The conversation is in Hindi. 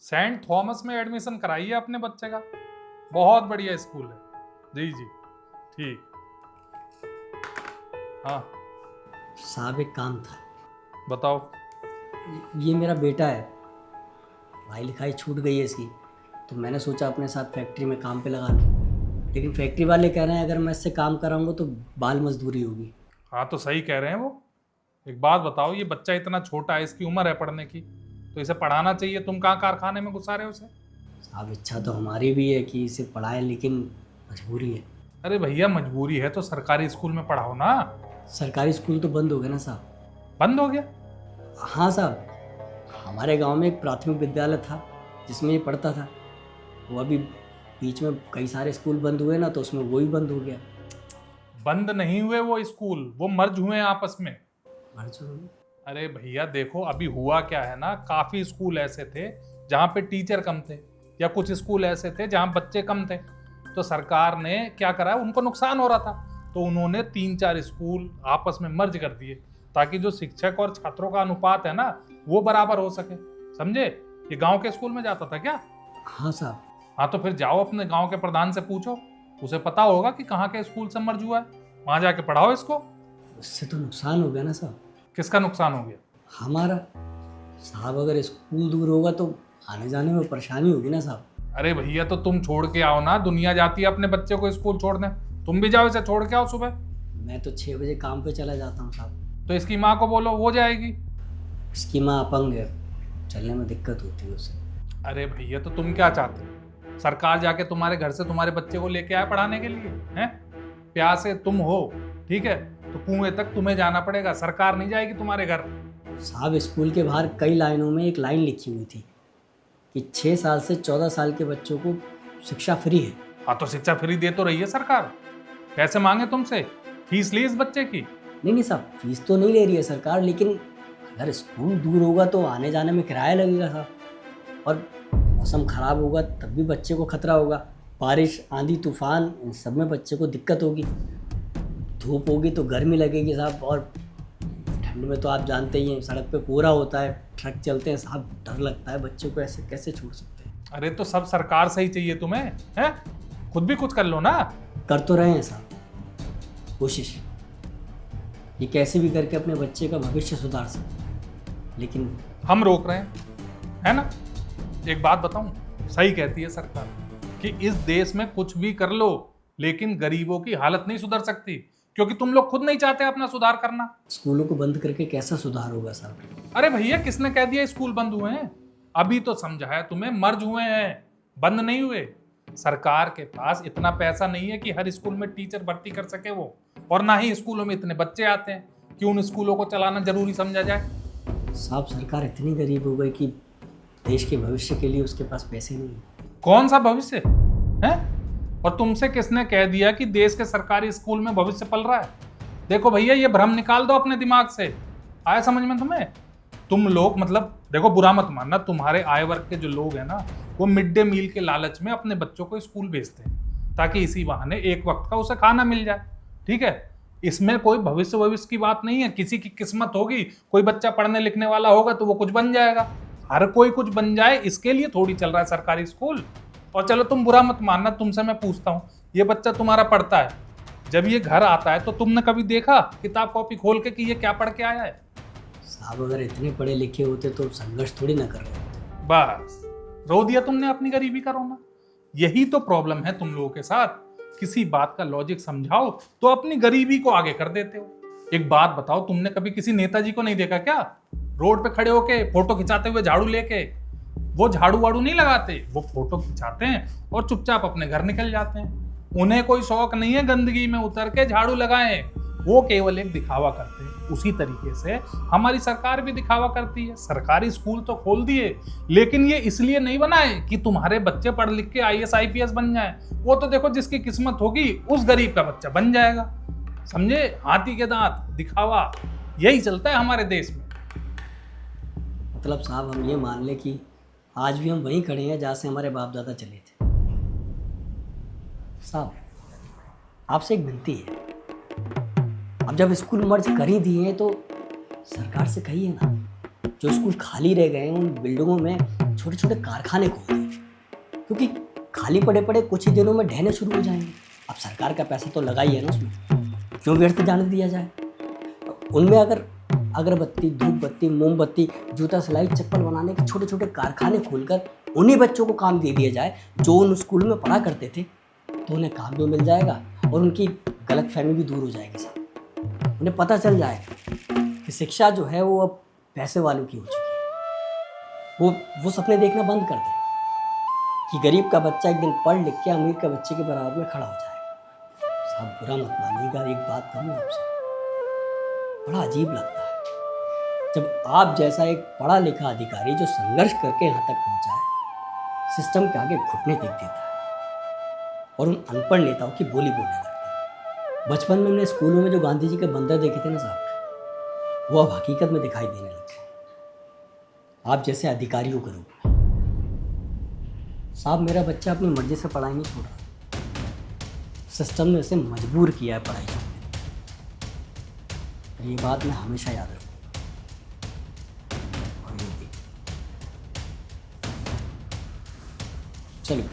सेंट थॉमस में एडमिशन कराइए अपने बच्चे का, बहुत बढ़िया स्कूल है। जी जी ठीक। हाँ साहब एक काम था। बताओ। ये मेरा बेटा है, पढ़ाई लिखाई छूट गई है इसकी, तो मैंने सोचा अपने साथ फैक्ट्री में काम पे लगा लूँ, लेकिन फैक्ट्री वाले कह रहे हैं अगर मैं इससे काम कराऊंगा तो बाल मजदूरी होगी। हाँ तो सही कह रहे हैं वो। एक बात बताओ, ये बच्चा इतना छोटा है, इसकी उम्र है पढ़ने की, तो इसे पढ़ाना चाहिए। तुम कहाँ कारखाने में घुसा रहे हो उसे? साहब इच्छा तो हमारी भी है कि इसे पढ़ाएं, लेकिन मजबूरी है। अरे भैया मजबूरी है तो सरकारी स्कूल में पढ़ाओ ना। सरकारी स्कूल तो बंद हो गए ना साहब। बंद हो गया? हाँ साहब, हमारे गांव में एक प्राथमिक विद्यालय था जिसमें ये पढ़ता था, वो अभी बीच में कई सारे स्कूल बंद हुए ना, तो उसमें वो भी बंद हो गया। बंद नहीं हुए वो स्कूल, वो मर्ज हुए हैं आपस में। मर्ज हो गया? अरे भैया देखो, अभी हुआ क्या है ना, काफी स्कूल ऐसे थे जहाँ पे टीचर कम थे, या कुछ स्कूल ऐसे थे जहाँ बच्चे कम थे। तो सरकार ने क्या करा, उनको नुकसान हो रहा था, तो उन्होंने 3-4 स्कूल आपस में मर्ज कर दिए, ताकि जो शिक्षक और छात्रों का अनुपात है ना, वो बराबर हो सके। समझे? ये गांव के स्कूल में जाता था क्या? हाँ साहब। हाँ तो फिर जाओ अपने गांव के प्रधान से पूछो, उसे पता होगा कि कहाँ के स्कूल से मर्ज हुआ है, वहां जाके पढ़ाओ इसको। उससे तो नुकसान हो गया ना साहब। किसका नुकसान हो गया? हमारा। साहब अगर स्कूल दूर होगा तो आने जाने में परेशानी होगी ना साहब। अरे भैया तो तुम छोड़ के आओ ना, दुनिया जाती है अपने बच्चे को स्कूल छोड़ने, तुम भी जाओ इसे छोड़ के आओ सुबह। मैं तो 6 बजे काम पे चला जाता हूँ साहब। तो इसकी माँ को बोलो, वो जाएगी। इसकी माँ अपंग है, चलने में दिक्कत होती है उसे। अरे भैया तो तुम क्या चाहते हो, सरकार जाके तुम्हारे घर से तुम्हारे बच्चे को लेके आए पढ़ाने के लिए? हैं? प्यासे तुम हो, ठीक है, तो कुएं तक तुम्हें जाना पड़ेगा, सरकार नहीं जाएगी तुम्हारे घर। साहब स्कूल के बाहर कई लाइनों में एक लाइन लिखी हुई थी कि 6 साल से 14 साल के बच्चों को शिक्षा फ्री है। हाँ तो शिक्षा फ्री दे तो रही है सरकार, पैसे मांगे तुमसे, फीस ली इस बच्चे की? नहीं साहब, फीस तो नहीं ले रही है सरकार, लेकिन अगर स्कूल दूर होगा तो आने जाने में किराया लगेगा साहब, और मौसम खराब होगा तब भी बच्चे को खतरा होगा। बारिश आंधी तूफान इन सब में बच्चे को दिक्कत होगी। धूप होगी तो गर्मी लगेगी साहब, और ठंड में तो आप जानते ही हैं सड़क पे कोहरा होता है, ट्रक चलते हैं साहब, डर लगता है। बच्चों को ऐसे कैसे छोड़ सकते हैं? अरे तो सब सरकार से ही चाहिए तुम्हें, हैं? खुद भी कुछ कर लो ना। कर तो रहे हैं साहब कोशिश, ये कैसे भी करके अपने बच्चे का भविष्य सुधार सकते, लेकिन हम रोक रहे हैं, है ना? एक बात बताऊं, सही कहती है सरकार कि इस देश में कुछ भी कर लो, लेकिन गरीबों की हालत नहीं सुधर सकती, क्योंकि तुम लोग खुद नहीं चाहते अपना सुधार करना। स्कूलों को बंद करके कैसा सुधार होगा साहब? अरे भैया किसने कह दिया स्कूल बंद हुए हैं? अभी तो समझाया तुम्हें, मर्ज हुए हैं, बंद नहीं हुए। सरकार के पास इतना पैसा नहीं है कि हर स्कूल में टीचर भर्ती कर सके वो, और ना ही स्कूलों में इतने बच्चे आते हैं कि उन स्कूलों को चलाना जरूरी समझा जाए। साहब सरकार इतनी गरीब हो गई कि देश के भविष्य के लिए उसके पास पैसे नहीं है। कौन सा भविष्य है? और तुमसे किसने कह दिया कि देश के सरकारी स्कूल में भविष्य पल रहा है? देखो भैया, ये भ्रम निकाल दो अपने दिमाग से। आया समझ में तुम्हें? तुम लोग मतलब देखो, बुरा मत मानना, तुम्हारे आय वर्ग के जो लोग हैं ना, वो मिड डे मील के लालच में अपने बच्चों को स्कूल भेजते हैं, ताकि इसी बहाने एक वक्त का उसे खाना मिल जाए। ठीक है, इसमें कोई भविष्य की बात नहीं है। किसी की किस्मत होगी, कोई बच्चा पढ़ने लिखने वाला होगा तो वो कुछ बन जाएगा। हर कोई कुछ बन जाए इसके लिए थोड़ी चल रहा है सरकारी स्कूल। और चलो तुम बुरा मत मानना, तुमसे मैं पूछता हूँ, ये बच्चा तुम्हारा पढ़ता है, जब ये घर आता है तो तुमने कभी देखा किताब कॉपी खोल के कि ये क्या पढ़ के आया है? साहब अगर इतने पढ़े लिखे होते तो संघर्ष थोड़ी ना कर रहे होते। बस रो दिया तुमने अपनी गरीबी का रोना। यही तो प्रॉब्लम है तुम लोगों के साथ, किसी बात का लॉजिक समझाओ तो अपनी गरीबी को आगे कर देते हो। एक बात बताओ, तुमने कभी किसी नेताजी को नहीं देखा क्या रोड पे खड़े होके फोटो खिंचाते हुए झाड़ू लेके? वो झाड़ू वाड़ू नहीं लगाते, वो फोटो खिंचाते हैं और चुपचाप अपने घर निकल जाते हैं। उन्हें कोई शौक नहीं है गंदगी में उतर के झाड़ू लगाएं, वो केवल एक दिखावा करते हैं। उसी तरीके से हमारी सरकार भी दिखावा करती है। सरकारी स्कूल तो खोल दिए, लेकिन ये इसलिए नहीं बनाए कि तुम्हारे बच्चे पढ़ लिख के IAS IPS बन जाएं। वो तो देखो जिसकी किस्मत होगी उस गरीब का बच्चा बन जाएगा। समझे? हाथी के दांत, दिखावा, यही चलता है हमारे देश में। मतलब साहब हम ये मान ले कि आज भी हम वहीं खड़े हैं जहाँ से हमारे बाप दादा चले थे। साहब आपसे एक विनती है, अब जब स्कूल मर्ज कर ही दिए हैं तो सरकार से कहिए ना, जो स्कूल खाली रह गए हैं उन बिल्डिंगों में छोटे छोटे कारखाने खोल दें, क्योंकि खाली पड़े पड़े कुछ ही दिनों में ढहने शुरू हो जाएंगे। अब सरकार का पैसा तो लगा ही है ना उसमें, क्यों व्यर्थ जाने दिया जाए। उनमें अगर अगरबत्ती, धूप बत्ती, मोमबत्ती, जूता सिलाई, चप्पल बनाने के छोटे छोटे कारखाने खोलकर उन्हीं बच्चों को काम दे दिया जाए जो उन स्कूल में पढ़ा करते थे, तो उन्हें काम भी मिल जाएगा और उनकी गलतफहमी भी दूर हो जाएगी साहब। उन्हें पता चल जाएगा कि शिक्षा जो है वो अब पैसे वालों की हो चुकी है। वो सपने देखना बंद कर दें कि गरीब का बच्चा एक दिन पढ़ लिख के अमीर के बच्चे के बराबर में खड़ा हो जाएगा। साहब बुरा मत मानिएगा, एक बात कहूँ आपसे, बड़ा अजीब लगता है जब आप जैसा एक पढ़ा लिखा अधिकारी जो संघर्ष करके यहाँ तक पहुँचा है, सिस्टम के आगे घुटने टेक देता है और उन अनपढ़ नेताओं की बोली बोलने लगता है। बचपन में हमने स्कूलों में जो गांधी जी के बंदर देखे थे ना साहब, वो अब हकीकत में दिखाई देने लगे आप जैसे अधिकारियों के रूप में। साहब मेरा बच्चा अपनी मर्जी से पढ़ाई नहीं छोड़ रहा, सिस्टम ने उसे मजबूर किया है पढ़ाई छोड़ने। ये बात मैं हमेशा याद रखूँगा। और ये भी चलिए।